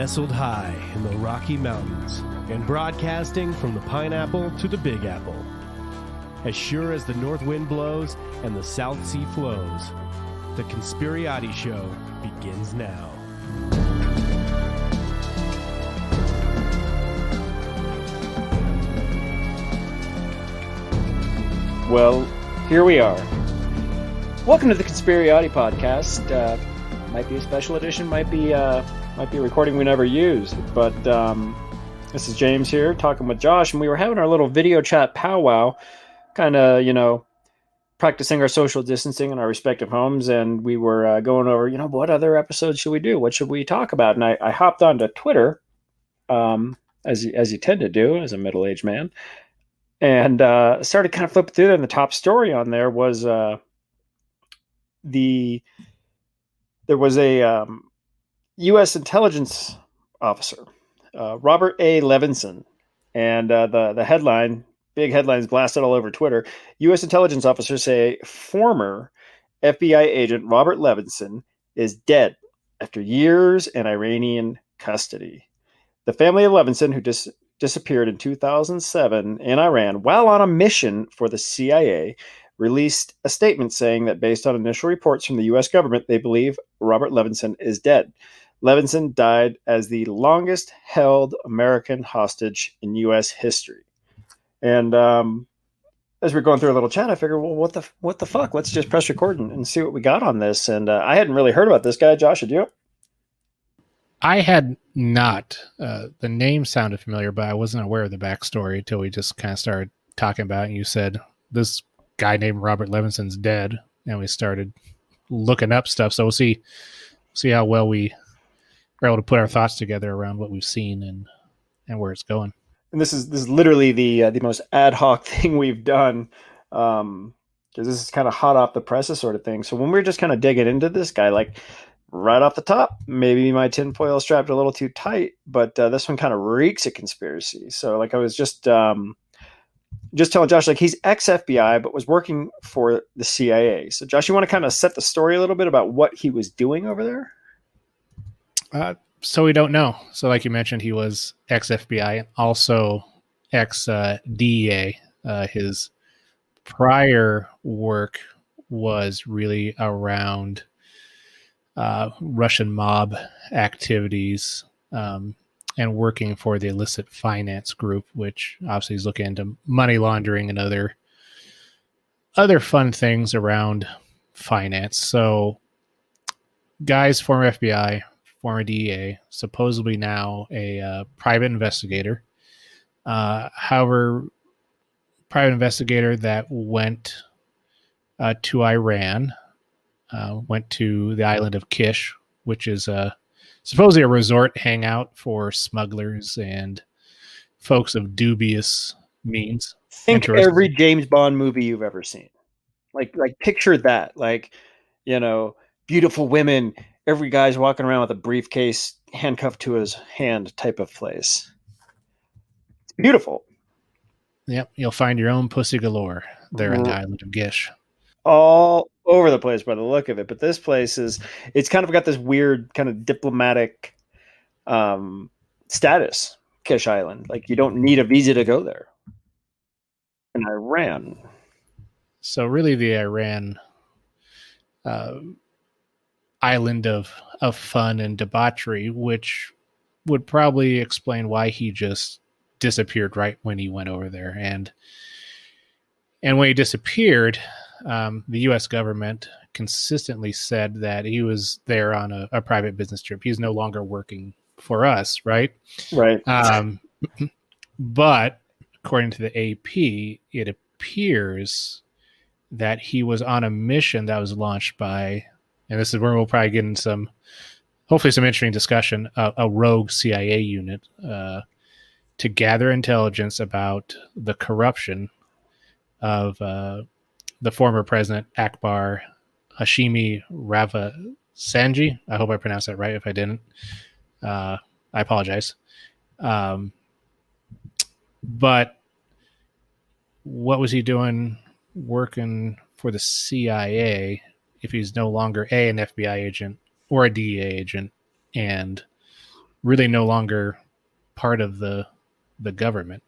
Nestled high in the Rocky Mountains and broadcasting from the Pineapple to the Big Apple. As sure as the north wind blows and the South Sea flows, the Conspirati Show begins now. Well, here we are. Welcome to the Conspirati podcast. Might be a special edition, might be a recording we never used. But this is James here talking with Josh, and we were having our little video chat powwow, kind of, practicing our social distancing in our respective homes. And we were going over, what other episodes should we do? What should we talk about? And I hopped onto Twitter, as you tend to do as a middle-aged man. And started kind of flipping through there, and the top story on there was there was a U.S. intelligence officer, Robert A. Levinson, and the headline, big headlines blasted all over Twitter. U.S. intelligence officers say former FBI agent Robert Levinson is dead after years in Iranian custody. The family of Levinson, who disappeared in 2007 in Iran while on a mission for the CIA, released a statement saying that based on initial reports from the U.S. government, they believe Robert Levinson is dead. Levinson died as the longest held American hostage in U.S. history. And as we're going through a little chat, I figured, well, what the fuck? Let's just press record and see what we got on this. And I hadn't really heard about this guy. Josh, did you? I had not. The name sounded familiar, but I wasn't aware of the backstory until we just kind of started talking about it. And you said this guy named Robert Levinson's dead, and we started looking up stuff. So we'll see how well we are able to put our thoughts together around what we've seen and where it's going. And this is literally the most ad hoc thing we've done, because this is kind of hot off the presses sort of thing. So when we were just kind of digging into this guy, like, right off the top, maybe my tinfoil strapped a little too tight, but this one kind of reeks of conspiracy. So like I was just telling Josh, like, he's ex-FBI, but was working for the CIA. So Josh, you want to kind of set the story a little bit about what he was doing over there? So we don't know. So like you mentioned, he was ex-FBI and also ex-DEA. His prior work was really around Russian mob activities and working for the illicit finance group, which obviously is looking into money laundering and other fun things around finance. So guys, former FBI, former DEA, supposedly now a private investigator. However, private investigator that went to Iran, went to the island of Kish, which is supposedly a resort hangout for smugglers and folks of dubious means. Think every James Bond movie you've ever seen. Like picture that. Like, beautiful women, every guy's walking around with a briefcase handcuffed to his hand type of place. It's beautiful. Yep, you'll find your own pussy galore there in the island of Gish. All over the place by the look of it, but this place it's kind of got this weird kind of diplomatic status, Kish Island. Like, you don't need a visa to go there in Iran. So really the Iran island of fun and debauchery, which would probably explain why he just disappeared right when he went over there. And when he disappeared, the U.S. government consistently said that he was there on a private business trip. He's no longer working for us, right? Right. But according to the AP, it appears that he was on a mission that was launched by, and this is where we'll probably get in hopefully some interesting discussion, a rogue CIA unit to gather intelligence about the corruption of the former president Akbar Hashemi Rafsanjani. I hope I pronounced that right. If I didn't, I apologize. But what was he doing working for the CIA if he's no longer an FBI agent or a DEA agent and really no longer part of the government.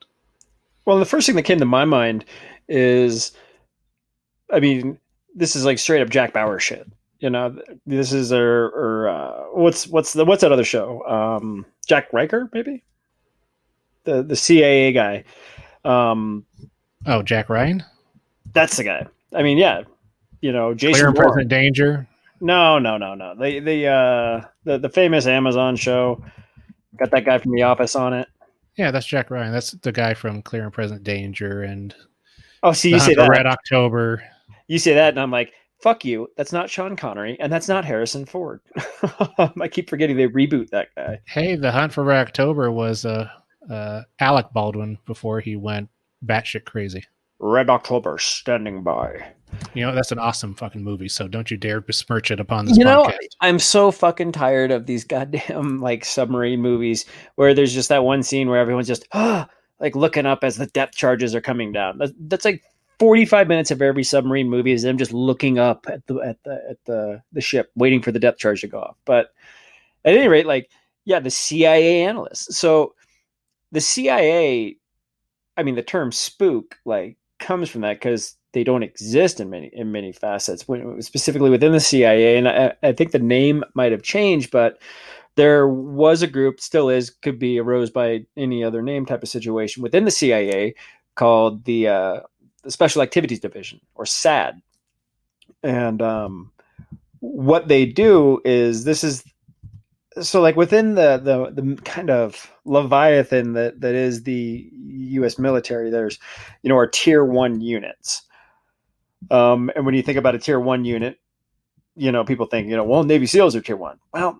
Well, the first thing that came to my mind is, I mean, this is like straight up Jack Bauer shit. You know, this is what's that other show? Jack Riker, maybe the CIA guy. Jack Ryan. That's the guy. I mean, yeah, you know, Jason Clear and Bourne. Present Danger. No. The famous Amazon show got that guy from The Office on it. Yeah, that's Jack Ryan. That's the guy from Clear and Present Danger and see, you say that Red October. You say that, and I'm like, fuck you. That's not Sean Connery, and that's not Harrison Ford. I keep forgetting they reboot that guy. Hey, The Hunt for Red October was Alec Baldwin before he went batshit crazy. Red October standing by. You know, that's an awesome fucking movie, so don't you dare besmirch it upon this podcast. I'm so fucking tired of these goddamn like submarine movies where there's just that one scene where everyone's just like looking up as the depth charges are coming down. That's like 45 minutes of every submarine movie is them just looking up at the ship, waiting for the depth charge to go off. But at any rate, like, yeah, the CIA analysts. So the CIA, I mean, the term spook like comes from that because they don't exist in many facets, specifically within the CIA. And I think the name might have changed, but there was a group, still is, could be arose by any other name type of situation within the CIA called the Special Activities Division, or SAD. And what they do is so like within the kind of Leviathan that is the U.S. military, there's, you know, our tier 1 units. And when you think about a tier 1 unit, you know, people think, you know, well, Navy SEALs are tier 1. Well,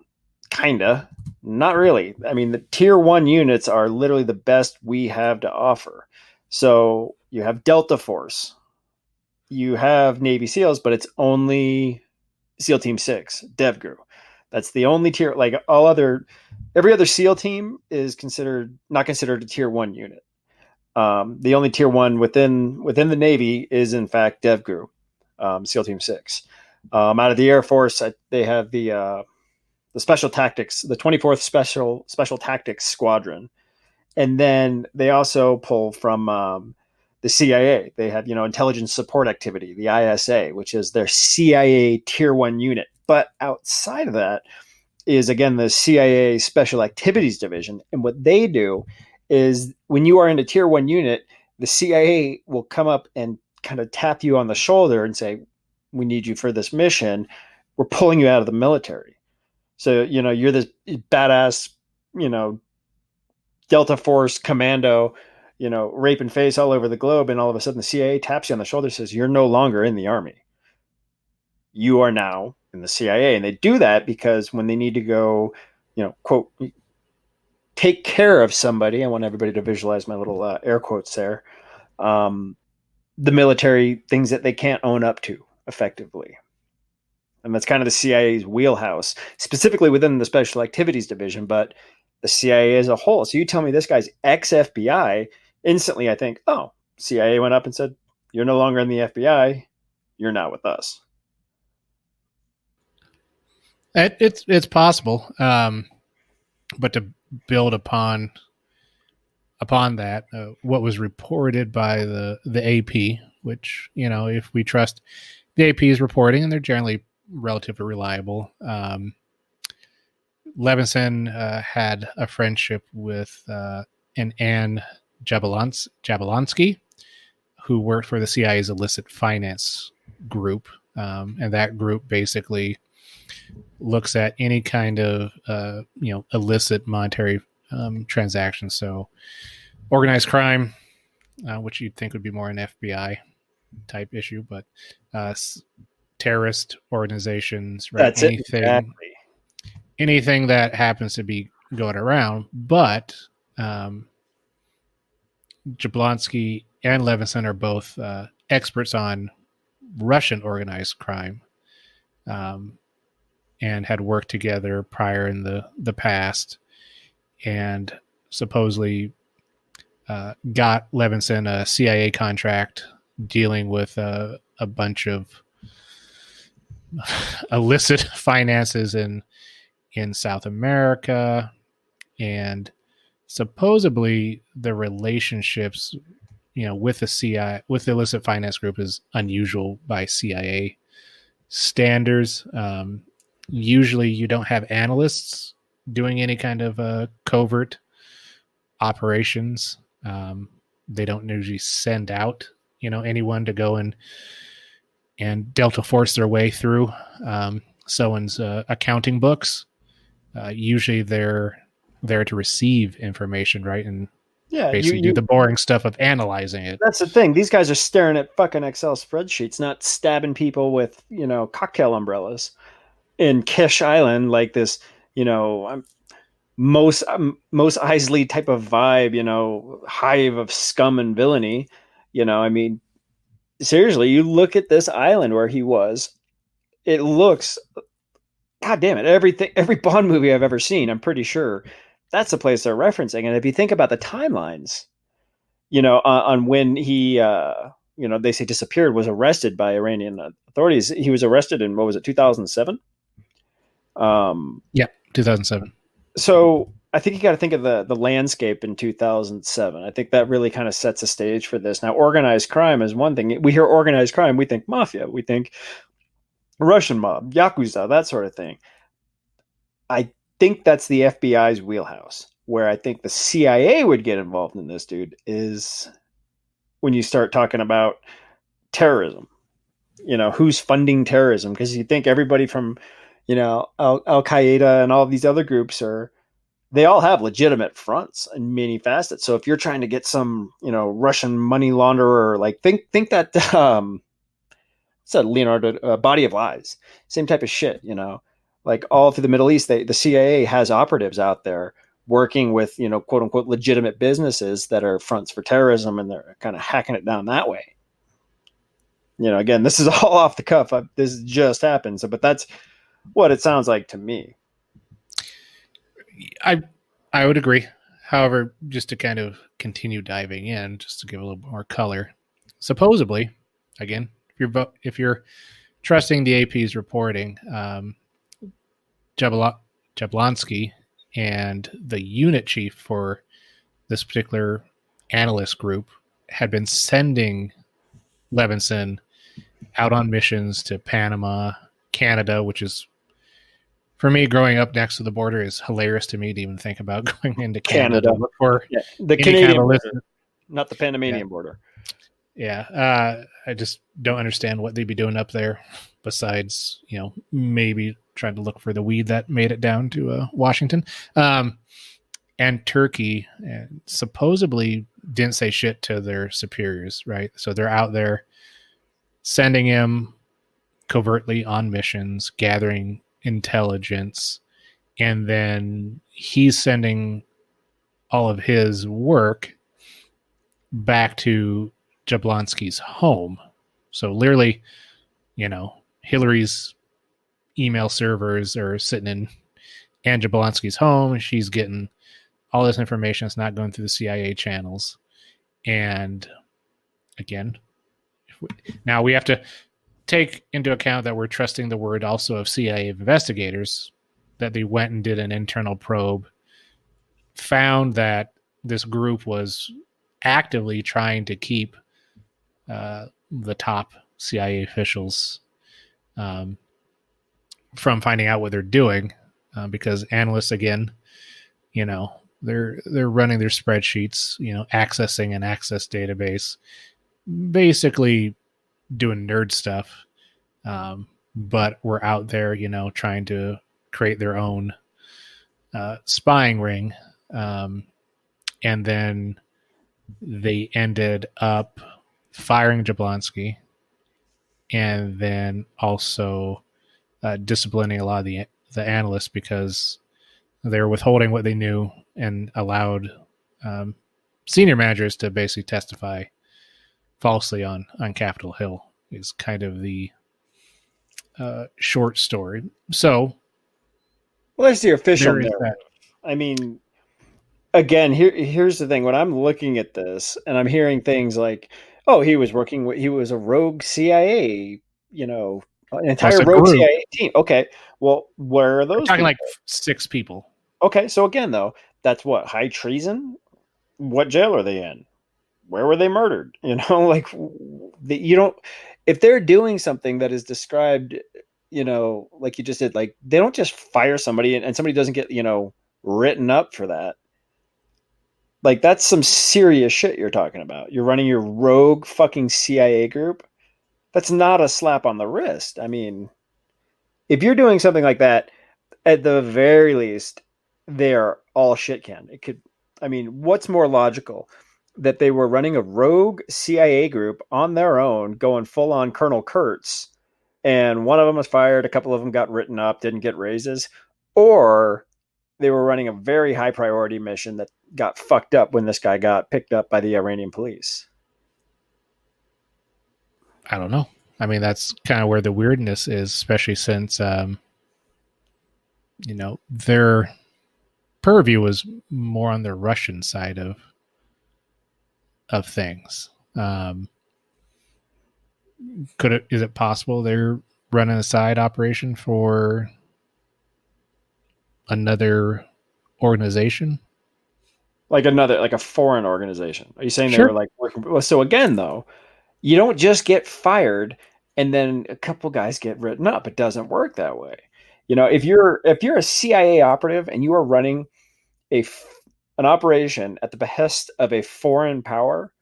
kinda, not really. I mean, the tier 1 units are literally the best we have to offer. So you have Delta Force, you have Navy SEALs, but it's only SEAL Team 6, DevGru. That's the only tier. Like every other SEAL team is not considered a tier 1 unit. The only tier 1 within the Navy is in fact DevGru, SEAL Team 6. Out of the Air Force, they have the Special Tactics, the 24th Special Tactics Squadron, and then they also pull from the CIA. They have, you know, Intelligence Support Activity, the ISA, which is their CIA tier 1 unit. But outside of that is, again, the CIA Special Activities Division. And what they do is when you are in a tier 1 unit, the CIA will come up and kind of tap you on the shoulder and say, we need you for this mission. We're pulling you out of the military. So, you know, you're this badass, you know, Delta Force commando, you know, raping face all over the globe. And all of a sudden the CIA taps you on the shoulder and says, you're no longer in the Army. You are now in the CIA. And they do that because when they need to go, you know, quote, take care of somebody, I want everybody to visualize my little air quotes there, the military, things that they can't own up to effectively. And that's kind of the CIA's wheelhouse, specifically within the Special Activities Division, but the CIA as a whole. So you tell me this guy's ex-FBI, instantly I think, oh, CIA went up and said, you're no longer in the FBI, you're now with us. It's possible, but to build upon that, what was reported by the AP, which, you know, if we trust the AP's reporting, and they're generally relatively reliable. Levinson had a friendship with an Anne Jablonski, who worked for the CIA's illicit finance group, and that group basically looks at any kind of you know, illicit monetary transactions. So organized crime, which you'd think would be more an FBI type issue, but terrorist organizations, right? That's anything, exactly. Anything that happens to be going around. But Jablonski and Levinson are both experts on Russian organized crime, and had worked together prior in the past, and supposedly got Levinson a CIA contract dealing with a bunch of illicit finances in South America, and supposedly the relationships, with the CIA, with the illicit finance group, is unusual by CIA standards. Usually, you don't have analysts doing any kind of covert operations. They don't usually send out, anyone to go and Delta Force their way through someone's accounting books. Usually, they're there to receive information, right, and basically do the boring stuff of analyzing it. That's the thing. These guys are staring at fucking Excel spreadsheets, not stabbing people with, cocktail umbrellas in Kish Island, like this, most Isley type of vibe, hive of scum and villainy. I mean, seriously, you look at this island where he was, it looks, God damn it, every Bond movie I've ever seen, I'm pretty sure that's the place they're referencing. And if you think about the timelines, on when he, they say disappeared, was arrested by Iranian authorities. He was arrested in, 2007? Yeah, 2007. So I think you got to think of the landscape in 2007. I think that really kind of sets a stage for this. Now, organized crime is one thing. We hear organized crime, we think mafia, we think Russian mob, Yakuza, that sort of thing. I think that's the FBI's wheelhouse. Where I think the CIA would get involved in this, dude, is when you start talking about terrorism. Who's funding terrorism? Because you think everybody from, Al Qaeda and all of these other groups they all have legitimate fronts and many facets. So if you're trying to get some, Russian money launderer, like think that, what's that Leonardo, Body of Lies, same type of shit, like all through the Middle East, the CIA has operatives out there working with, quote unquote, legitimate businesses that are fronts for terrorism, and they're kind of hacking it down that way. Again, this is all off the cuff. This just happened. But that's what it sounds like to me. I would agree. However, just to kind of continue diving in, just to give a little more color, supposedly, again, if you're trusting the AP's reporting, Jablonski and the unit chief for this particular analyst group had been sending Levinson out on missions to Panama, Canada, which is, for me, growing up next to the border, is hilarious to me to even think about going into Canada. To look for the Canadian border, not the Panamanian border. Yeah. I just don't understand what they'd be doing up there besides, maybe trying to look for the weed that made it down to Washington. And Turkey supposedly didn't say shit to their superiors, right? So they're out there sending him covertly on missions, gathering intelligence, and then he's sending all of his work back to Jablonski's home. So literally, Hillary's email servers are sitting in Anne Jablonski's home. She's getting all this information. It's not going through the CIA channels. And again, now we have to take into account that we're trusting the word also of CIA investigators, that they went and did an internal probe, found that this group was actively trying to keep the top CIA officials from finding out what they're doing, because analysts, again, they're running their spreadsheets, accessing an access database, basically doing nerd stuff. But we're out there, trying to create their own spying ring. And then they ended up firing Jablonski, and then also disciplining a lot of the analysts because they were withholding what they knew and allowed senior managers to basically testify falsely on Capitol Hill, is kind of the short story. So, well, that's the official narrative. I mean, again, here's the thing. When I'm looking at this and I'm hearing things like, oh, he was a rogue CIA, an entire rogue CIA team. Okay. Well, where are those? We're talking like 6 people. Okay. So again, though, that's what, high treason? What jail are they in? Where were they murdered? You know, like you don't, if they're doing something that is described, you know, like you just did, like they don't just fire somebody and somebody doesn't get, you know, written up for that. Like that's some serious shit you're talking about. You're running your rogue fucking CIA group. That's not a slap on the wrist. I mean, if you're doing something like that, at the very least, they are all shit can. It could, I mean, what's more logical? That they were running a rogue CIA group on their own, going full on Colonel Kurtz, and one of them was fired, a couple of them got written up, didn't get raises, or they were running a very high priority mission that got fucked up when this guy got picked up by the Iranian police. I don't know. I mean, that's kind of where the weirdness is, especially since, you know, their purview was more on the Russian side of things. Is it possible they're running a side operation for another organization? Like a foreign organization. Are you saying they Sure. were like working? Well, so again, though, you don't just get fired and then a couple guys get written up. It doesn't work that way. You know, if you're a CIA operative and you are running an operation at the behest of a foreign power,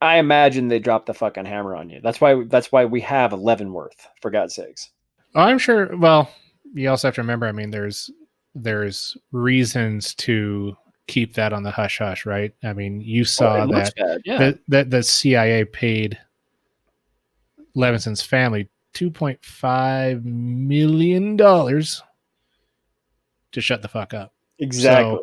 I imagine they dropped the fucking hammer on you. That's why we have Leavenworth, for God's sakes. Oh, I'm sure. Well, you also have to remember, I mean, there's reasons to keep that on the hush hush, right? I mean, you saw that the CIA paid Levinson's family $2.5 million to shut the fuck up. Exactly.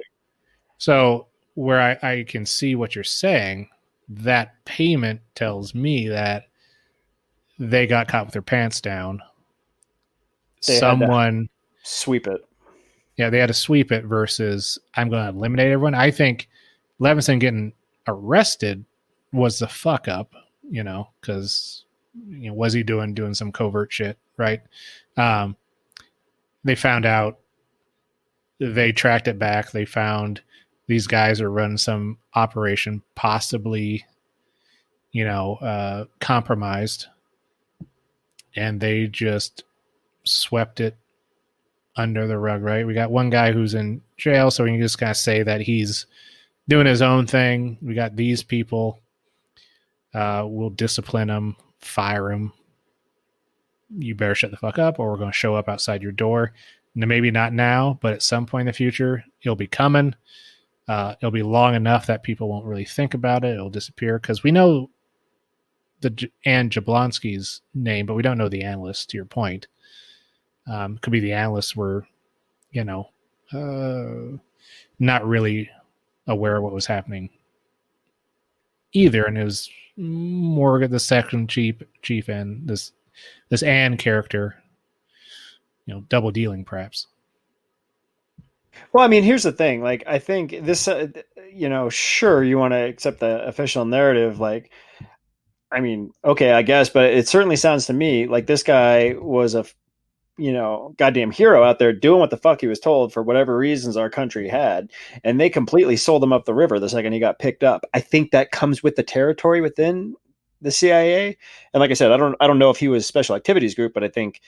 So where I can see what you're saying, that payment tells me that they got caught with their pants down. Someone sweep it. Yeah, they had to sweep it versus I'm going to eliminate everyone. I think Levinson getting arrested was the fuck up, you know, because, you know, was he doing some covert shit, right? They found out, they tracked it back. They found these guys are running some operation, possibly, you know, compromised, and they just swept it under the rug, right? We got one guy who's in jail, so we can just kind of say that he's doing his own thing. We got these people. We'll discipline him, fire him. You better shut the fuck up, or we're going to show up outside your door. And maybe not now, but at some point in the future, it'll be coming. It'll be long enough that people won't really think about it. It'll disappear because we know Anne Jablonski's name, but we don't know the analysts, to your point. Could be the analysts were, you know, not really aware of what was happening either, and it was more the section chief and this Anne character, you know, double dealing perhaps. Well, I mean, here's the thing. Like, I think this, you know, sure, you want to accept the official narrative. Like, I mean, okay, I guess, but it certainly sounds to me like this guy was a, you know, goddamn hero out there doing what the fuck he was told for whatever reasons our country had. And they completely sold him up the river the second he got picked up. I think that comes with the territory within the CIA. And like I said, I don't know if he was special activities group, but I think,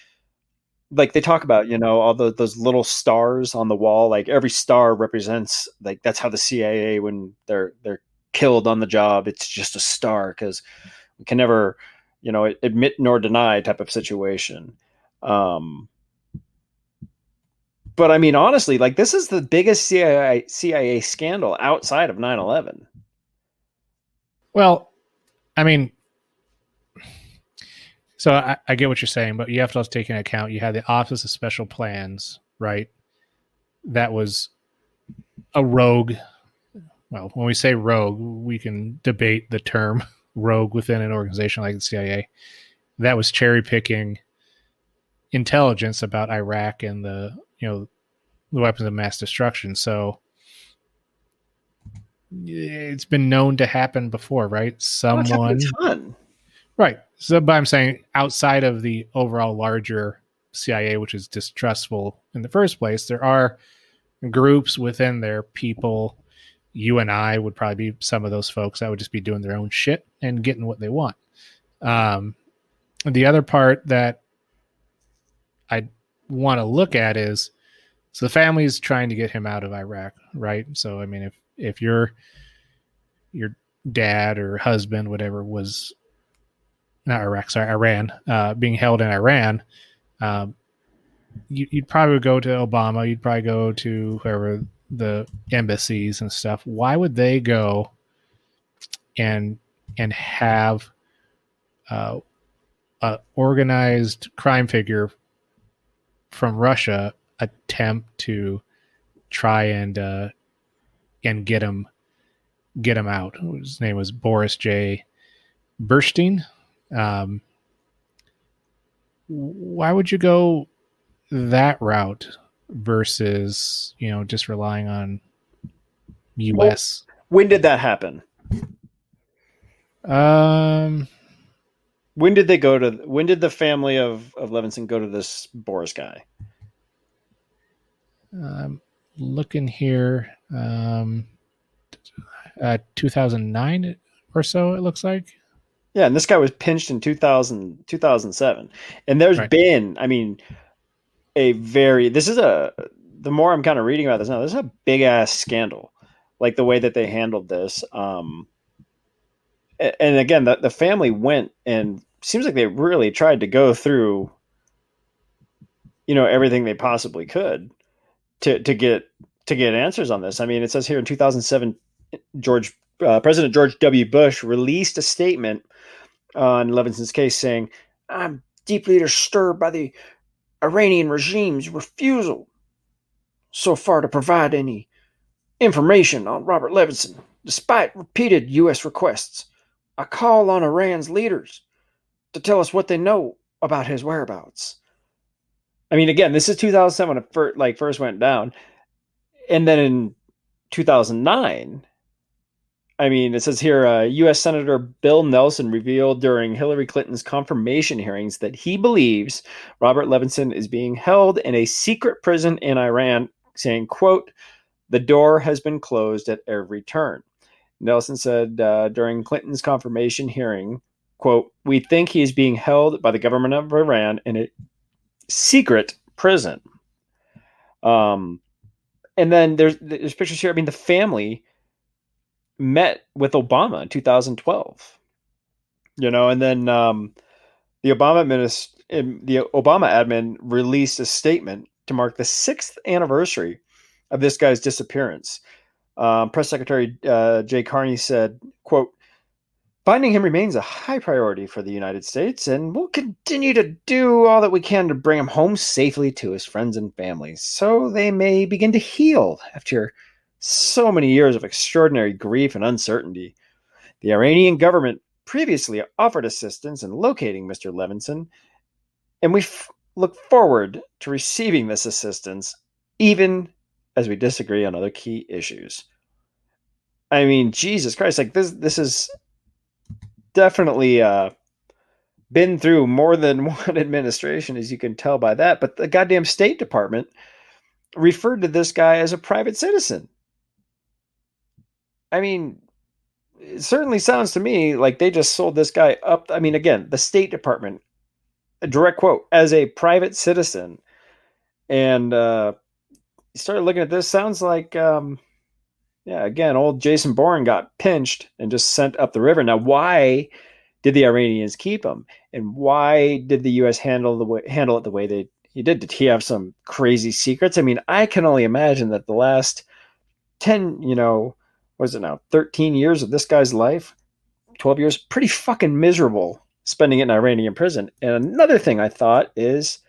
like they talk about, you know, all those little stars on the wall, like every star represents, like, that's how the CIA, when they're killed on the job, it's just a star, because we can never, you know, admit nor deny type of situation. But I mean, honestly, like, this is the biggest CIA scandal outside of 9/11. Well, I mean, so I get what you're saying, but you have to also take into account you had the Office of Special Plans, right? That was a rogue. Well, when we say rogue, we can debate the term rogue within an organization like the CIA. That was cherry picking intelligence about Iraq and the weapons of mass destruction. So it's been known to happen before, right? Someone, right? So, but I'm saying outside of the overall larger CIA, which is distrustful in the first place, there are groups within their people. You and I would probably be some of those folks that would just be doing their own shit and getting what they want. The other part that I want to look at is, so the family's trying to get him out of Iraq, right? So, I mean, if your dad or husband, whatever, was not Iraq, sorry, Iran, being held in Iran, you'd probably go to Obama. You'd probably go to whoever, the embassies and stuff. Why would they go and have a organized crime figure from Russia attempt to try and get him out? His name was Boris J. Burstein. Why would you go that route versus, just relying on U.S.? When did that happen? When did the family of Levinson go to this Boris guy? Looking here, 2009 or so, it looks like. Yeah, and this guy was pinched in 2007. And there's been, I mean, the more I'm kind of reading about this now, this is a big ass scandal, like the way that they handled this. And again, the family went, and seems like they really tried to go through, everything they possibly could to get answers on this. I mean, it says here in 2007, President George W. Bush released a statement on Levinson's case saying, "I'm deeply disturbed by the Iranian regime's refusal so far to provide any information on Robert Levinson, despite repeated U.S. requests. I call on Iran's leaders to tell us what they know about his whereabouts." I mean, again, this is 2007 when it first went down. And then in 2009, I mean, it says here, U.S. Senator Bill Nelson revealed during Hillary Clinton's confirmation hearings that he believes Robert Levinson is being held in a secret prison in Iran, saying, quote, "The door has been closed at every turn." Nelson said during Clinton's confirmation hearing, quote, "We think he is being held by the government of Iran in a secret prison." And then there's pictures here. I mean, the family met with Obama in 2012, and then the Obama admin released a statement to mark the 6th anniversary of this guy's disappearance. Press Secretary Jay Carney said, quote, "Finding him remains a high priority for the United States, and we'll continue to do all that we can to bring him home safely to his friends and families, so they may begin to heal after so many years of extraordinary grief and uncertainty. The Iranian government previously offered assistance in locating Mr. Levinson, and we look forward to receiving this assistance, even as we disagree on other key issues." I mean, Jesus Christ, like this is definitely been through more than one administration, as you can tell by that. But the goddamn State Department referred to this guy as a private citizen. I mean, it certainly sounds to me like they just sold this guy up. I mean, again, the State Department, a direct quote, "as a private citizen." And you started looking at this, sounds like, again, old Jason Bourne got pinched and just sent up the river. Now, why did the Iranians keep him? And why did the U.S. handle it the way he did? Did he have some crazy secrets? I mean, I can only imagine that the last 10, what is it now, 13 years of this guy's life, 12 years, pretty fucking miserable spending it in Iranian prison. And another thing I thought is,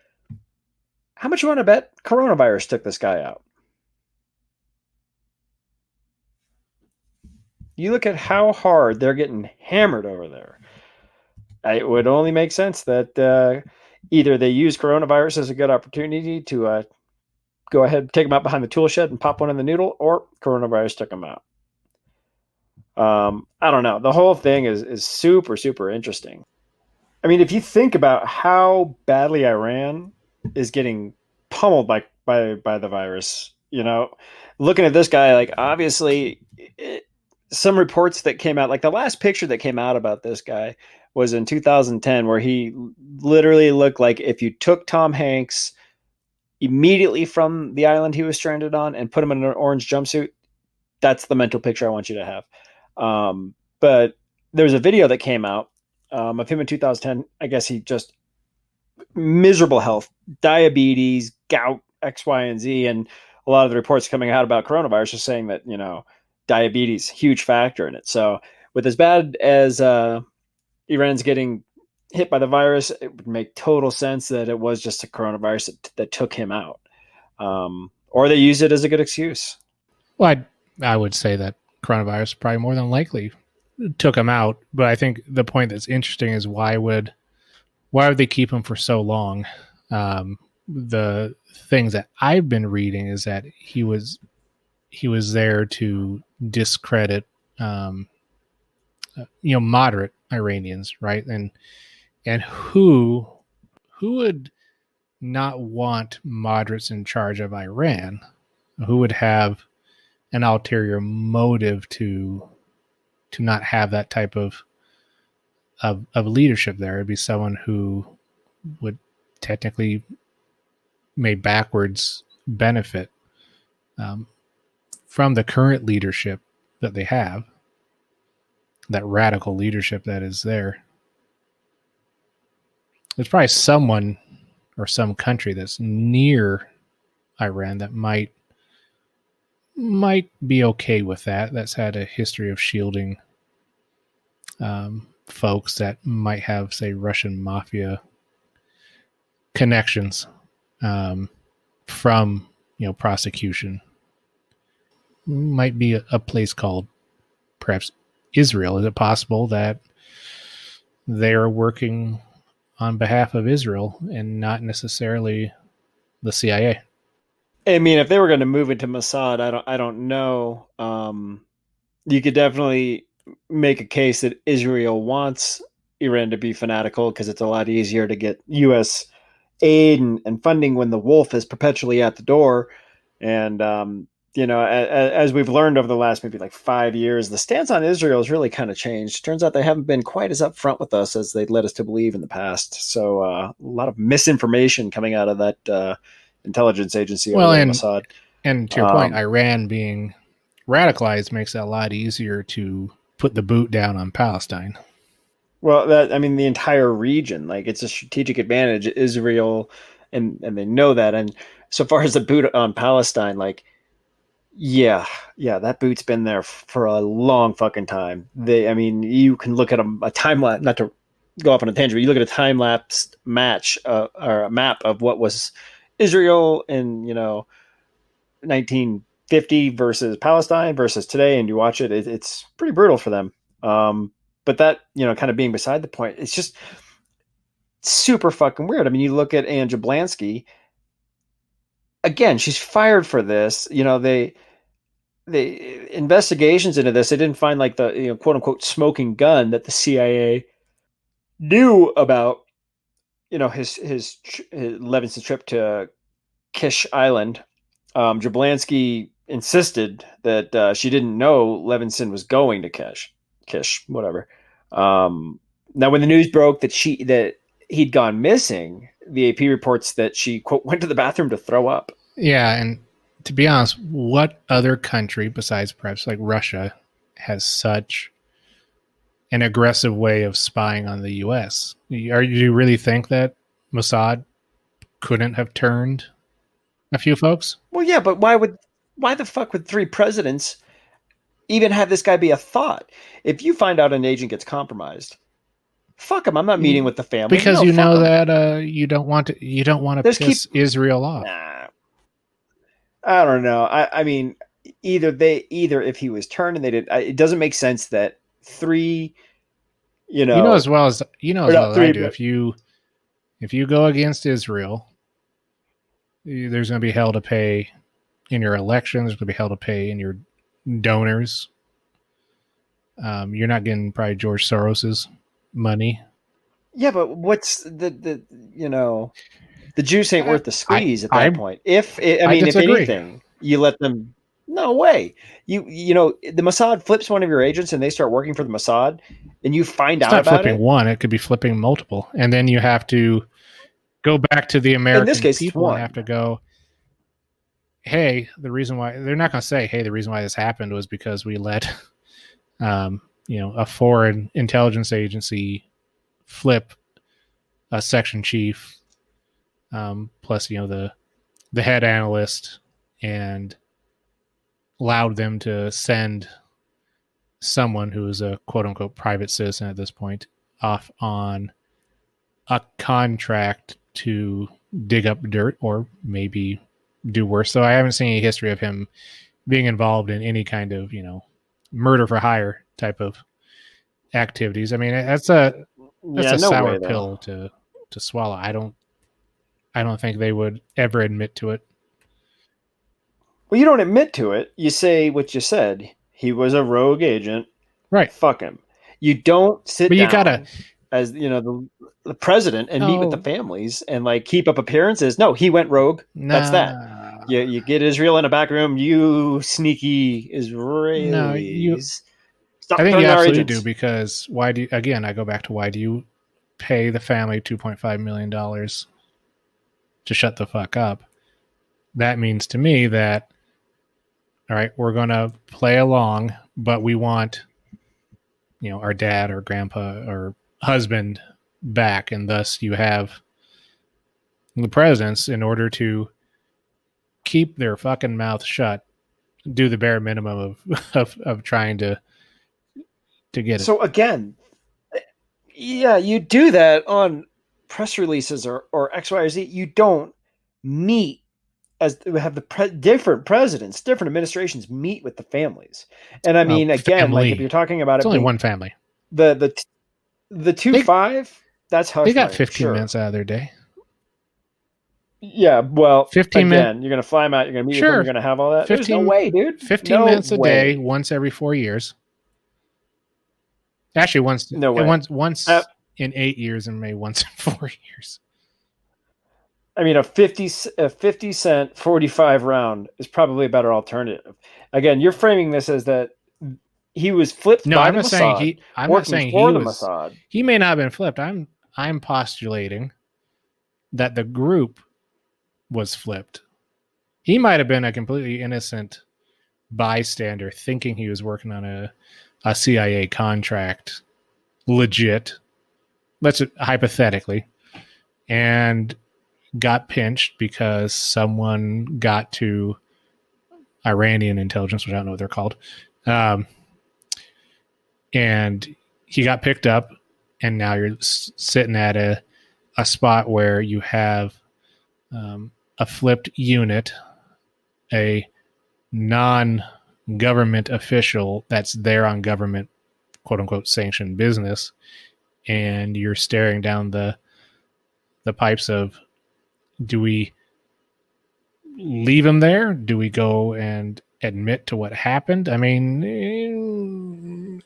how much you want to bet coronavirus took this guy out? You look at how hard they're getting hammered over there. It would only make sense that either they use coronavirus as a good opportunity to go ahead, take them out behind the tool shed and pop one in the noodle, or coronavirus took them out. I don't know. The whole thing is super, super interesting. I mean, if you think about how badly Iran is getting pummeled by the virus, looking at this guy, like obviously some reports that came out, like the last picture that came out about this guy was in 2010, where he literally looked like if you took Tom Hanks immediately from the island he was stranded on and put him in an orange jumpsuit. That's the mental picture I want you to have. But there was a video that came out of him in 2010. I guess he just miserable health, diabetes, gout, X, Y, and Z. And a lot of the reports coming out about coronavirus are saying that, diabetes, huge factor in it. So with as bad as Iran's getting hit by the virus, it would make total sense that it was just a coronavirus that took him out. Or they use it as a good excuse. Well, I would say that coronavirus probably more than likely took him out. But I think the point that's interesting is why would they keep him for so long? The things that I've been reading is that he was there to discredit, moderate Iranians, right? And who would not want moderates in charge of Iran? Who would have an ulterior motive to not have that type of leadership there? It'd be someone who would technically may backwards benefit from the current leadership that they have, that radical leadership that is there. There's probably someone or some country that's near Iran that might be okay with that. That's had a history of shielding folks that might have, say, Russian Mafia connections from prosecution. Might be a place called perhaps Israel. Is it possible that they're working on behalf of Israel and not necessarily the CIA? I mean, if they were going to move into Mossad, I don't know. You could definitely make a case that Israel wants Iran to be fanatical because it's a lot easier to get U.S. aid and funding when the wolf is perpetually at the door. And, as we've learned over the last maybe like 5 years, the stance on Israel has really kind of changed. Turns out they haven't been quite as upfront with us as they'd led us to believe in the past. So a lot of misinformation coming out of that intelligence agency. Mossad. And to your point, Iran being radicalized makes it a lot easier to put the boot down on Palestine. Well, the entire region, like it's a strategic advantage, Israel, and they know that. And so far as the boot on Palestine, like, yeah, that boot's been there for a long fucking time. You can look at a time lapse, not to go off on a tangent, but you look at a time lapse match or a map of what was Israel in 1950 versus Palestine versus today, and you watch it, it's pretty brutal for them. But that, kind of being beside the point, it's just super fucking weird. I mean, you look at Anne Jablonski, again, she's fired for this. The investigations into this, they didn't find like the, quote unquote smoking gun that the CIA knew about, his Levinson's trip to Kish Island. Jablonski insisted that she didn't know Levinson was going to Kish, whatever. Now, when the news broke that he'd gone missing, the AP reports that she, quote, went to the bathroom to throw up. Yeah, and to be honest, what other country besides perhaps like Russia has such an aggressive way of spying on the U.S.? Do you really think that Mossad couldn't have turned a few folks? Well, yeah, but why the fuck would 3 presidents even have this guy be a thought? If you find out an agent gets compromised, fuck him. I'm not meeting with the family. Because that you don't want to piss Israel off. Nah, I don't know. I mean, either if he was turned and they did, it doesn't make sense that 3, as well as I do. If you go against Israel, there's going to be hell to pay in your elections. There's going to be hell to pay in your donors. You're not getting probably George Soros's money. Yeah, but what's the juice ain't worth the squeeze at that point. If anything, You let them. No way. You know the Mossad flips one of your agents and they start working for the Mossad, and you find It's out not about flipping it. one; it could be flipping multiple, and then you have to go back to the American In this case, it's people and one. have to go. Hey, the reason why they're not going to say, "Hey, the reason why this happened was because we let, a foreign intelligence agency flip a section chief, plus the head analyst, and allowed them to send someone who is a quote unquote private citizen at this point off on a contract to dig up dirt or maybe do worse." So I haven't seen any history of him being involved in any kind of, murder for hire type of activities. I mean, that's a No sour way, pill to swallow. I don't think they would ever admit to it. Well, you don't admit to it. You say what you said. He was a rogue agent. Right. Fuck him. You don't sit But you down gotta, as the president and meet with the families and like keep up appearances. No, he went rogue. That's that. You get Israel in a back room. You sneaky Israelis. No, Stop I think you our absolutely agents. do, because why do you, again, I go back to why do you pay the family $2.5 million to shut the fuck up? That means to me that, all right, we're going to play along, but we want, our dad or grandpa or husband back. And thus you have the presidents, in order to keep their fucking mouth shut, do the bare minimum of trying to get it. So again, yeah, you do that on press releases or X, Y, or Z. You don't meet as we have the different presidents, different administrations meet with the families. And I mean, again, family. like if you're talking about it's it, only one family. The 2-5, that's hush. They got money, 15 sure. minutes out of their day. Yeah, well, 15 again, you're going to fly them out. You're going to meet with them. You're going to have all that. 15, There's no way, dude. 15 minutes a day, once every 4 years. Actually, once in 8 years, and maybe once in 4 years. I mean, a 50 cent 45 round is probably a better alternative. Again, you're framing this as that he was flipped. No, by I'm the not Mossad, saying I'm not saying for he the was. Mossad. He may not have been flipped. I'm postulating that the group was flipped. He might have been a completely innocent bystander, thinking he was working on a CIA contract, legit. Let's hypothetically, and got pinched because someone got to Iranian intelligence, which I don't know what they're called, and he got picked up, and now you're sitting at a spot where you have a flipped unit, a non-government official that's there on government quote-unquote sanctioned business, and you're staring down the pipes of, do we leave him there? Do we go and admit to what happened? I mean,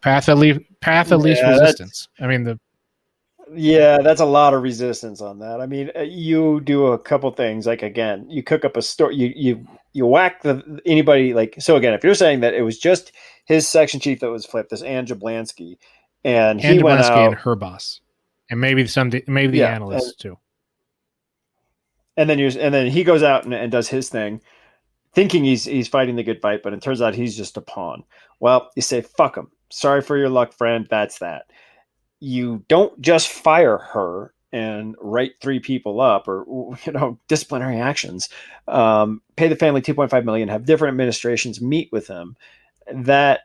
path of least resistance. I mean, that's a lot of resistance on that. I mean, you do a couple things. Like again, you cook up a story. You whack anybody. Like, so again, if you're saying that it was just his section chief that was flipped, this Ann Jablansky, and he went out, and her boss, and maybe the analysts too. And then he goes out and does his thing, thinking he's fighting the good fight, but it turns out he's just a pawn. Well, you say, fuck him. Sorry for your luck, friend. That's that. You don't just fire her and write 3 people up or, disciplinary actions. Pay the family $2.5 million, have different administrations meet with him. That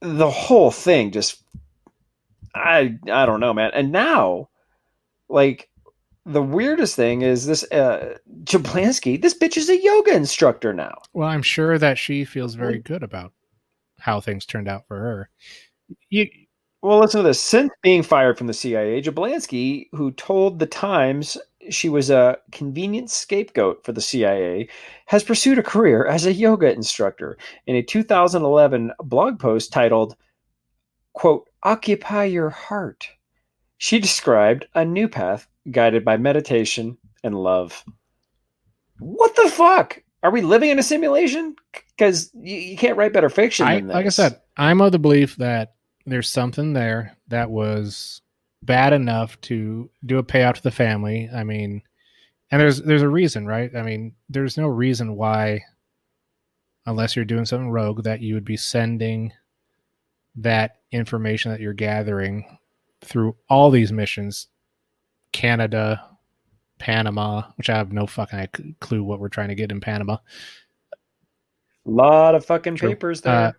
the whole thing just, I don't know, man. And now, like, the weirdest thing is this Jablansky, this bitch is a yoga instructor now. Well, I'm sure that she feels very good about how things turned out for her. Well, listen to this. Since being fired from the CIA, Jablansky, who told the Times she was a convenient scapegoat for the CIA, has pursued a career as a yoga instructor. In a 2011 blog post titled, quote, "Occupy Your Heart," she described a new path guided by meditation and love. What the fuck? Are we living in a simulation? Because you can't write better fiction than this. Like I said, I'm of the belief that there's something there that was bad enough to do a payout to the family. I mean, and there's a reason, right? I mean, there's no reason why, unless you're doing something rogue, that you would be sending that information that you're gathering through all these missions, Canada, Panama, which I have no fucking clue what we're trying to get in Panama. A lot of fucking True. papers there.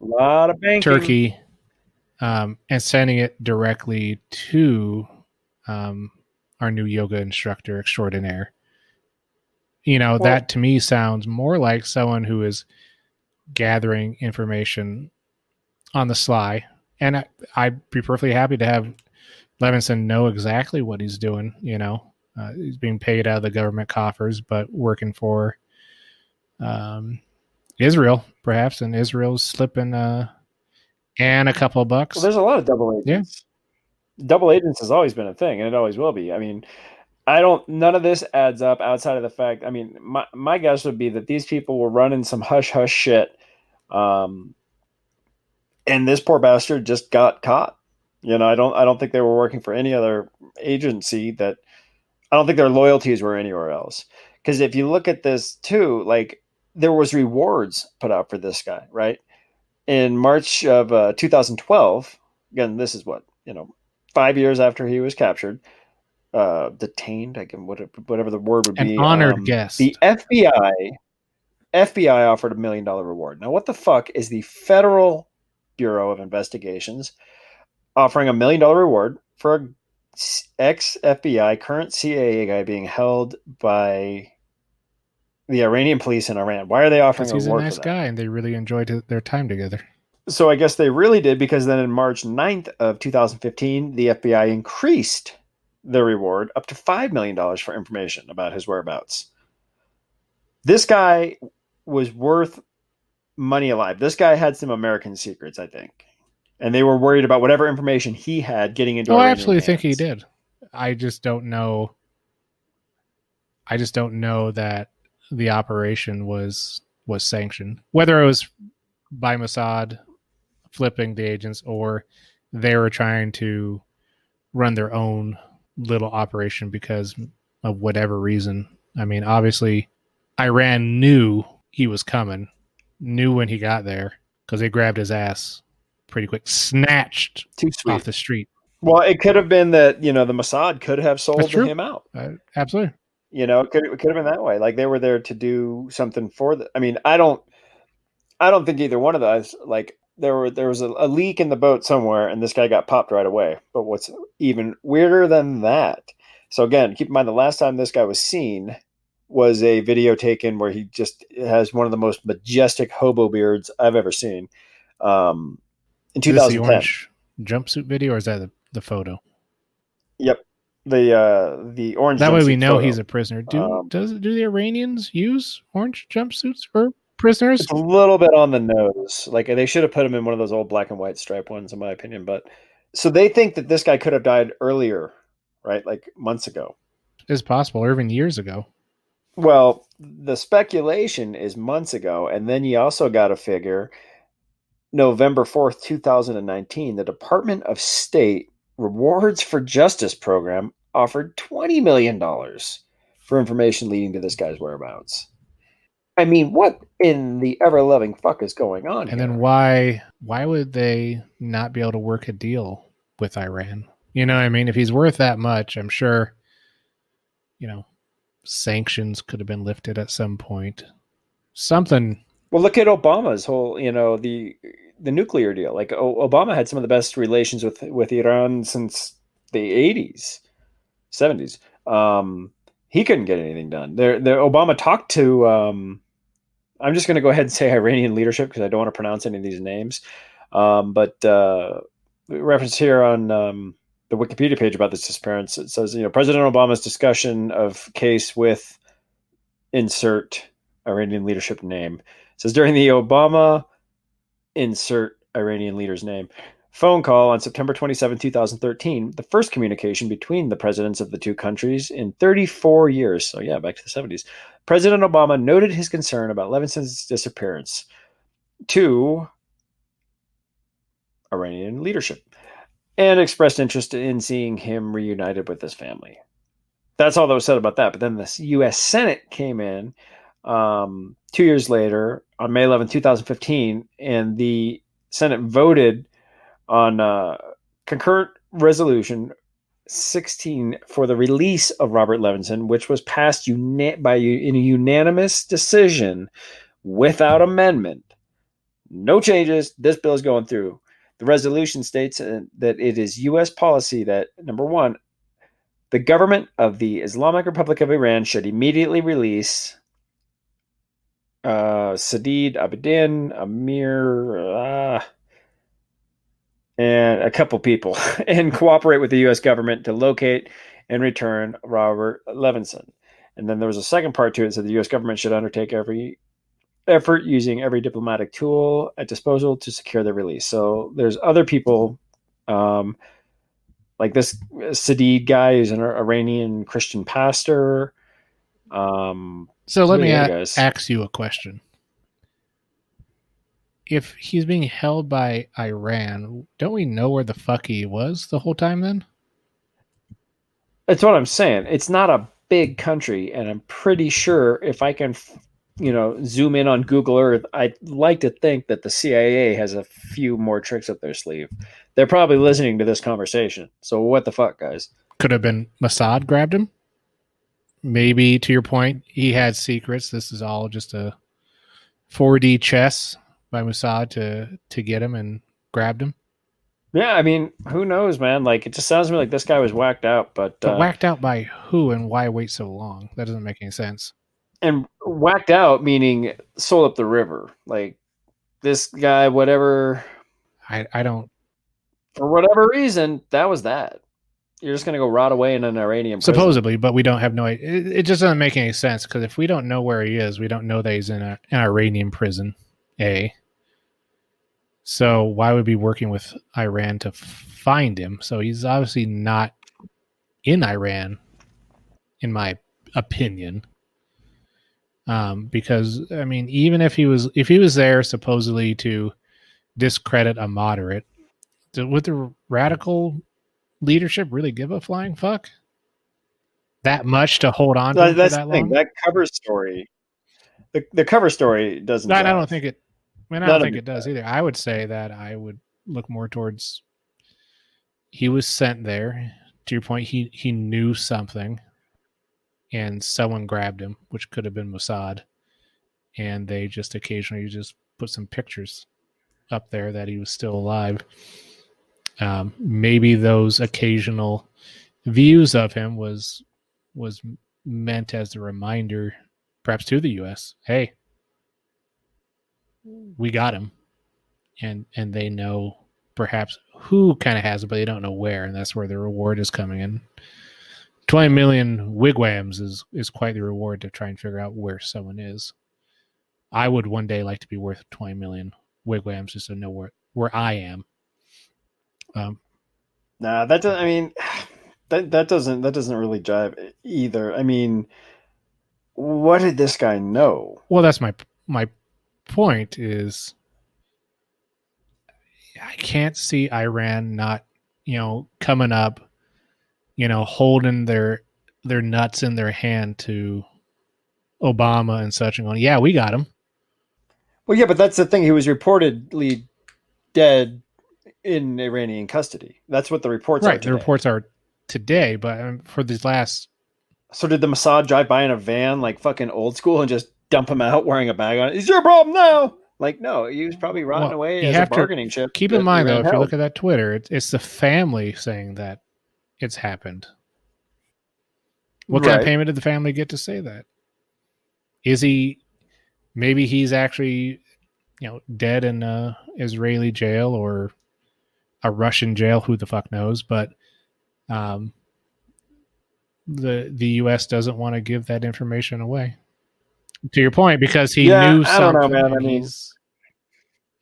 A lot of banking. Turkey, and sending it directly to our new yoga instructor extraordinaire. That to me sounds more like someone who is gathering information on the sly. And I'd be perfectly happy to have Levinson know exactly what he's doing. He's being paid out of the government coffers, but working for Israel, perhaps, and Israel's slipping and a couple of bucks. Well, there's a lot of double agents. Yeah. Double agents has always been a thing, and it always will be. I mean, none of this adds up outside of the fact, I mean, my guess would be that these people were running some hush-hush shit, and this poor bastard just got caught. I don't think they were working for any other agency I don't think their loyalties were anywhere else. Because if you look at this too, like, there was rewards put out for this guy, right? In March of 2012, again, this is 5 years after he was captured, detained, whatever the word would be. An honored guest. The FBI offered $1 million reward. Now, what the fuck is the Federal Bureau of Investigations offering $1 million reward for a ex-FBI, current CIA guy being held by the Iranian police in Iran? Why are they offering a reward for that? He's a nice guy, and they really enjoyed their time together. So I guess they really did, because then in March 9th of 2015, the FBI increased the reward up to $5 million for information about his whereabouts. This guy was worth money alive. This guy had some American secrets, I think. And they were worried about whatever information he had getting into Iranian I absolutely hands. think he did. I just don't know that the operation was sanctioned. Whether it was by Mossad flipping the agents, or they were trying to run their own little operation because of whatever reason. I mean, obviously, Iran knew he was coming, knew when he got there, because they grabbed his ass pretty quick, snatched off the street. Well, it could have been that, the Mossad could have sold him out. Absolutely. It could have been that way. Like, they were there to do something for I mean, I don't think either one of those, like, there was a leak in the boat somewhere and this guy got popped right away. But what's even weirder than that? So again, keep in mind, the last time this guy was seen was a video taken where he just has one of the most majestic hobo beards I've ever seen. In 2010. Is this the orange jumpsuit video, or is that the photo? Yep. The orange. That way we know photo. He's a prisoner. Do the Iranians use orange jumpsuits for prisoners? It's a little bit on the nose. Like, they should have put him in one of those old black and white stripe ones, in my opinion. But so they think that this guy could have died earlier, right? Like months ago. It's possible, or even years ago. Well, the speculation is months ago, and then you also got to figure November 4th, 2019, the Department of State Rewards for Justice program offered $20 million for information leading to this guy's whereabouts. I mean, what in the ever-loving fuck is going on here? And then why would they not be able to work a deal with Iran? You know what I mean? If he's worth that much, I'm sure, sanctions could have been lifted at some point. Something. Well, look at Obama's whole, the nuclear deal. Like, Obama had some of the best relations with Iran since the 80s, 70s. He couldn't get anything done. Obama talked to, I'm just going to go ahead and say Iranian leadership because I don't want to pronounce any of these names. But reference here on the Wikipedia page about this disappearance, it says, President Obama's discussion of case with insert Iranian leadership name. It says during the Obama insert Iranian leader's name phone call on September 27, 2013, the first communication between the presidents of the two countries in 34 years. So, yeah, back to the 70s. President Obama noted his concern about Levinson's disappearance to Iranian leadership and expressed interest in seeing him reunited with his family. That's all that was said about that. But then the U.S. Senate came in 2 years later on May 11, 2015, and the Senate voted on concurrent resolution 16 for the release of Robert Levinson, which was passed in a unanimous decision without amendment. No changes. This bill is going through. The resolution states that it is U.S. policy that, number one, the government of the Islamic Republic of Iran should immediately release Sadid Abedin, Amir, and a couple people, and cooperate with the U.S. government to locate and return Robert Levinson. And then there was a second part to it that said the U.S. government should undertake every effort using every diplomatic tool at disposal to secure their release. So there's other people, like this Sadid guy who's an Iranian Christian pastor. So let me ask you a question. If he's being held by Iran, don't we know where the fuck he was the whole time then? That's what I'm saying. It's not a big country, and I'm pretty sure if I can, zoom in on Google Earth, I'd like to think that the CIA has a few more tricks up their sleeve. They're probably listening to this conversation. So what the fuck, guys? Could have been Mossad grabbed him. Maybe, to your point, he had secrets. This is all just a 4D chess by Mossad to get him and grabbed him. Yeah, I mean, who knows, man? Like, it just sounds to me like this guy was whacked out, but whacked out by who and why wait so long? That doesn't make any sense. And whacked out meaning sold up the river. Like, this guy, whatever. I don't. For whatever reason, that was that. You're just going to go rot away in an Iranian prison. Supposedly, but we don't have no idea. It just doesn't make any sense, because if we don't know where he is, we don't know that he's in an Iranian prison, A. So why would we be working with Iran to find him? So he's obviously not in Iran, in my opinion. Because, I mean, even if he was there supposedly to discredit a moderate, would the radical leadership really give a flying fuck that much to hold on to that's that the thing. long? That cover story, the cover story doesn't. I don't think it. I mean, I don't think it does either. I would say that I would look more towards he was sent there. To your point, he knew something, and someone grabbed him, which could have been Mossad, and they just occasionally just put some pictures up there that he was still alive. Maybe those occasional views of him was meant as a reminder, perhaps to the U.S., hey, we got him, and they know perhaps who kind of has it, but they don't know where, and that's where the reward is coming in. 20 million wigwams is quite the reward to try and figure out where someone is. I would one day like to be worth 20 million wigwams just to know where I am. Nah, that doesn't. I mean, that doesn't really jive either. I mean, what did this guy know? Well, that's my point. Is I can't see Iran not, coming up, holding their nuts in their hand to Obama and such, and going, yeah, we got him. Well, yeah, but that's the thing. He was reportedly dead in Iranian custody. That's what the reports are today. The reports are today, but for these last... So did the Mossad drive by in a van, like fucking old school, and just dump him out wearing a bag on it? Is your problem now? Like, no, he was probably rotting away as a bargaining chip. Keep in mind, though, if you look at that Twitter, it's the family saying that it's happened. What kind of payment did the family get to say that? Is he... Maybe he's actually, dead in a Israeli jail or a Russian jail. Who the fuck knows? But the U.S. doesn't want to give that information away. To your point, because he knew something. I don't know, man. I mean,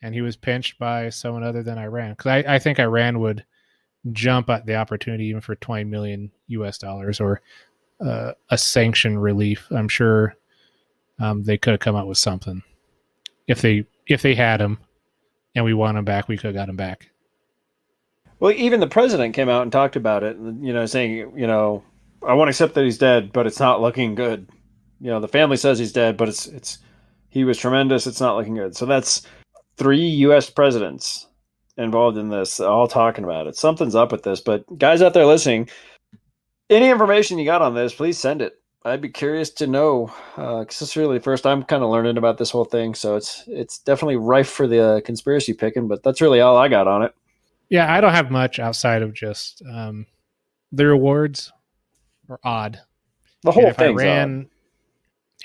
and he was pinched by someone other than Iran. Because I think Iran would jump at the opportunity even for 20 million US dollars or a sanction relief. I'm sure they could have come up with something if they had him and we want him back. We could have got him back. Well, even the president came out and talked about it, saying, I won't accept that he's dead, but it's not looking good. The family says he's dead, but he was tremendous. It's not looking good. So that's 3 U.S. presidents involved in this, all talking about it. Something's up with this. But guys out there listening, any information you got on this, please send it. I'd be curious to know, because it's really the first I'm kind of learning about this whole thing. So it's definitely rife for the conspiracy picking, but that's really all I got on it. Yeah, I don't have much outside of just the rewards are odd. The whole thing's Iran,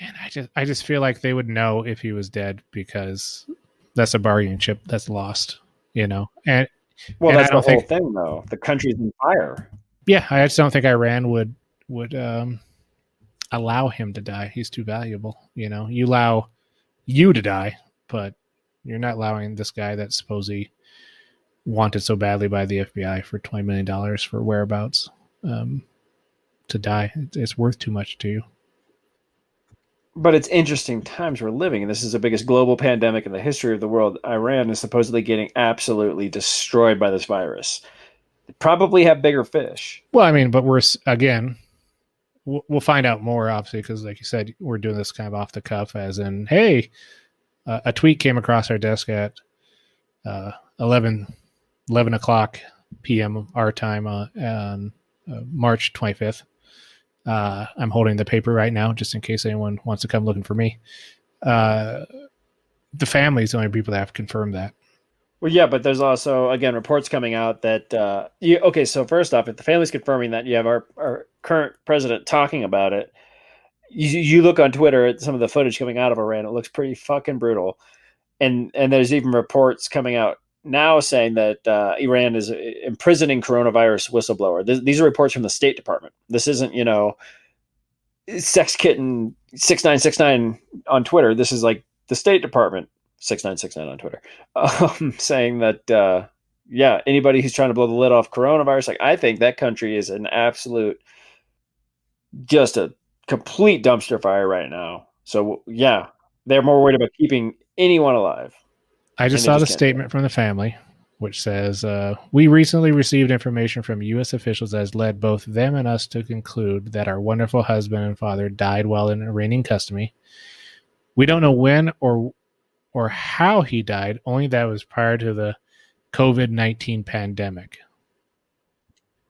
odd. And I just feel like they would know if he was dead because that's a bargaining chip that's lost, And that's the whole thing, though. The country's on fire. Yeah, I just don't think Iran would allow him to die. He's too valuable. You allow you to die, but you're not allowing this guy that's supposedly wanted so badly by the FBI for $20 million for whereabouts to die. It's worth too much to you. But it's interesting times we're living in. This is the biggest global pandemic in the history of the world. Iran is supposedly getting absolutely destroyed by this virus. They probably have bigger fish. Well, I mean, but we'll find out more, obviously, because like you said, we're doing this kind of off the cuff, as in, hey, a tweet came across our desk at 11 o'clock p.m. our time on March 25th. I'm holding the paper right now just in case anyone wants to come looking for me. The family's the only people that have confirmed that. Well, yeah, but there's also, again, reports coming out that, okay, so first off, if the family's confirming that, you have our current president talking about it, you look on Twitter at some of the footage coming out of Iran, it looks pretty fucking brutal. And there's even reports coming out now saying that Iran is imprisoning coronavirus whistleblower. These are reports from the State Department. This isn't, Sex Kitten 6969 on Twitter. This is like the State Department 6969 on Twitter, saying that, anybody who's trying to blow the lid off coronavirus, I think that country is an absolute, just a complete dumpster fire right now. So, yeah, they're more worried about keeping anyone alive. I just saw the statement from the family, which says, we recently received information from U.S. officials that has led both them and us to conclude that our wonderful husband and father died while in Iranian custody. We don't know when or how he died, only that it was prior to the COVID-19 pandemic.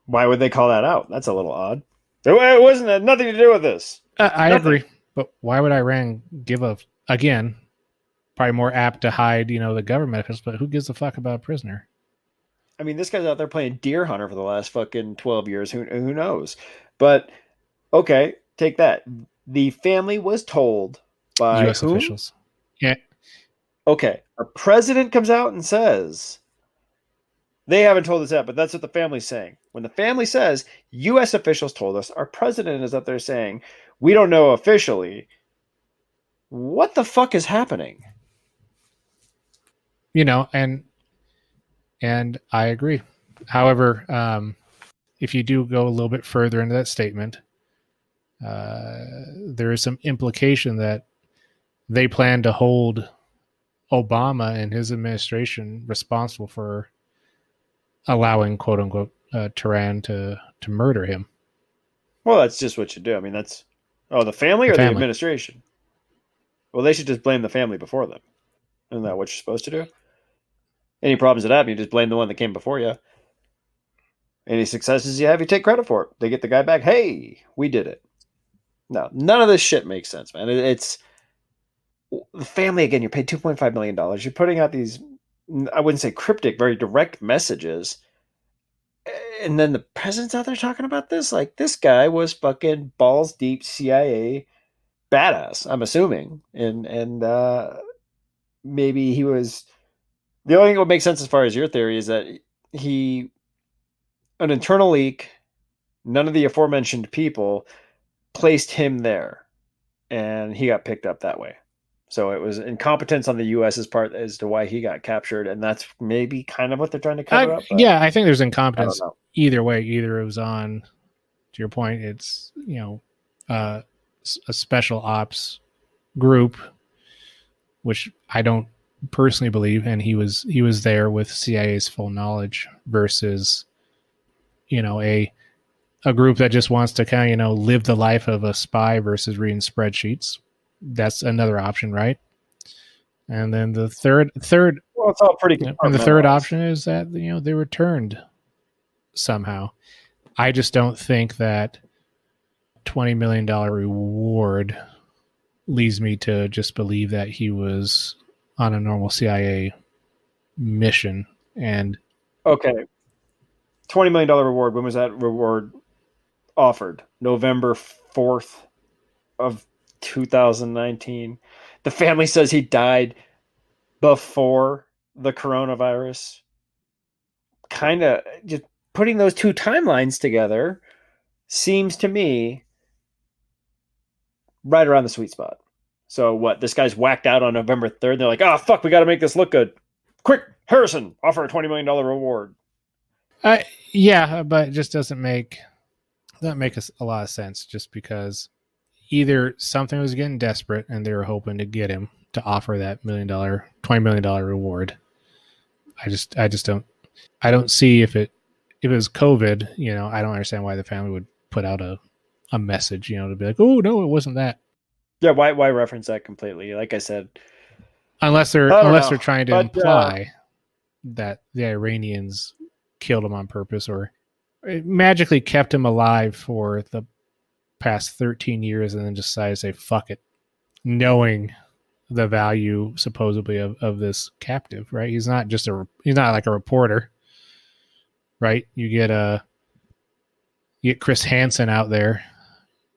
Why would they call that out? That's a little odd. It wasn't had nothing to do with this. I agree, but why would Iran give again, probably more apt to hide, the government officials, but who gives a fuck about a prisoner? I mean, this guy's out there playing deer hunter for the last fucking 12 years. Who knows? But, okay, take that. The family was told by U.S. officials. Yeah. Okay, our president comes out and says, they haven't told us that, but that's what the family's saying. When the family says, U.S. officials told us, our president is up there saying, we don't know officially, what the fuck is happening? And I agree. However, if you do go a little bit further into that statement, there is some implication that they plan to hold Obama and his administration responsible for allowing, quote unquote, Tehran to murder him. Well, that's just what you do. I mean, that's the family or the administration? Well, they should just blame the family before them. Isn't that what you're supposed to do? Any problems that happen, you just blame the one that came before you. Any successes you have, you take credit for it. They get the guy back. Hey, we did it. No, none of this shit makes sense, man. It's the family, again, you're paid $2.5 million. You're putting out these, I wouldn't say cryptic, very direct messages. And then the president's out there talking about this. Like, this guy was fucking balls deep CIA badass, I'm assuming. And maybe he was, the only thing that would make sense as far as your theory is that an internal leak, none of the aforementioned people placed him there, and he got picked up that way. So it was incompetence on the U.S.'s part as to why he got captured, and that's maybe kind of what they're trying to cover up. Yeah, I think there's I incompetence don't know. either way. Either it was on, to your point, it's a special ops group, which I don't personally believe, and he was there with CIA's full knowledge versus a group that just wants to kind of live the life of a spy versus reading spreadsheets. That's another option, right? And then the third Well, it's all pretty. and the third option is that they returned somehow. I just don't think that $20 million reward leads me to just believe that he was on a normal CIA mission. And Okay, $20 million reward. When was that reward offered? November 4th of 2019. The family says he died before the coronavirus. Kind of just putting those two timelines together seems to me right around the sweet spot. So what? This guy's whacked out on November 3rd. They're like, oh, fuck, we got to make this look good. Quick, Harrison, offer a $20 million reward. Yeah, but it just doesn't make a lot of sense, just because either something was getting desperate and they were hoping to get him to offer that $20 million reward. I don't see if it was COVID, I don't understand why the family would put out a message, to be like, oh no, it wasn't that. Yeah, why reference that completely? Like I said, unless they're trying to imply that the Iranians killed him on purpose or magically kept him alive for the past 13 years and then just decided to say fuck it, knowing the value supposedly of this captive, right? He's not like a reporter, right? You get Chris Hansen out there,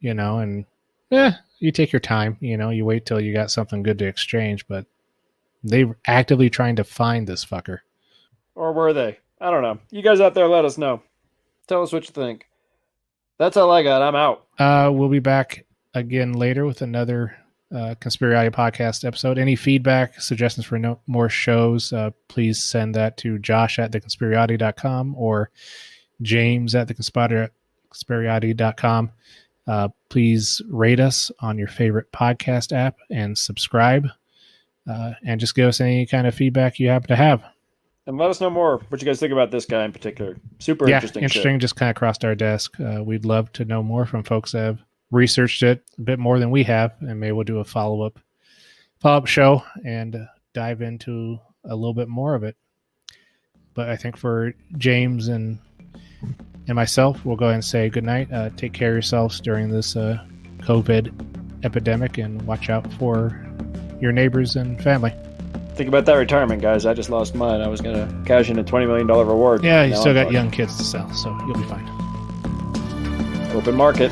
and you take your time, you wait till you got something good to exchange, but they were actively trying to find this fucker. Or were they? I don't know. You guys out there, let us know. Tell us what you think. That's all I got. I'm out. We'll be back again later with another Conspirati podcast episode. Any feedback, suggestions for more shows, please send that to josh@theconspirati.com or james@theconspirati.com. Please rate us on your favorite podcast app and subscribe, and just give us any kind of feedback you happen to have. And let us know more what you guys think about this guy in particular. Super interesting. Interesting. Just kind of crossed our desk. We'd love to know more from folks that have researched it a bit more than we have, and maybe we'll do a follow-up show and dive into a little bit more of it. But I think for James and myself, we'll go ahead and say good night. Take care of yourselves during this COVID epidemic, and watch out for your neighbors and family. Think about that retirement, guys. I just lost mine. I was going to cash in a $20 million reward. Yeah, you still got young kids to sell, so you'll be fine. Open market.